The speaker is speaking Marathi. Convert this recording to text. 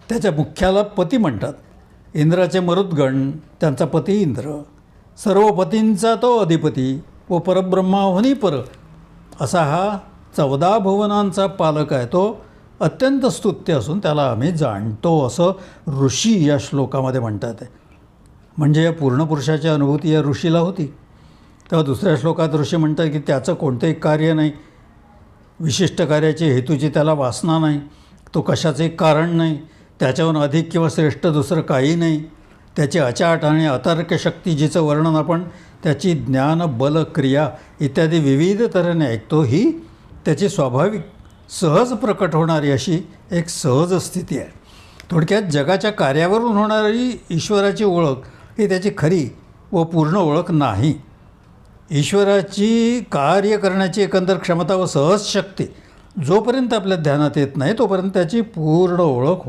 त्याच्या मुख्याला पती म्हणतात. इंद्राचे मरुद्गण, त्यांचा पती इंद्र, सर्व पतींचा तो अधिपती व परब्रह्माहुनी पर असा हा 14 भुवनांचा पालक आहे. तो अत्यंत स्तुत्य असून त्याला आम्ही जाणतो असं ऋषी या श्लोकामध्ये म्हणतात आहे. म्हणजे या पूर्ण पुरुषाची अनुभूती या ऋषीला होती. तेव्हा दुसऱ्या श्लोकात ऋषी म्हणतात की त्याचं कोणतंही कार्य नाही, विशिष्ट कार्याची हेतूची त्याला वासना नाही, तो कशाचे कारण नाही, त्याच्याहून अधिक किंवा श्रेष्ठ दुसरं काही नाही, त्याची अचाट आणि अतर्क शक्ती जिचं वर्णन आपण त्याची ज्ञान बल क्रिया इत्यादी विविध तऱ्हेने ऐकतो, ही त्याची स्वाभाविक सहज प्रकट होणारी अशी एक सहज स्थिती आहे. थोडक्यात जगाच्या कार्यावरून होणारी ईश्वराची ओळख ही त्याची खरी व पूर्ण ओळख नाही. ईश्वराची कार्य करण्याची एकंदर क्षमता व सहज शक्ती जोपर्यंत आपल्या ध्यानात येत नाही तोपर्यंत त्याची पूर्ण ओळख होत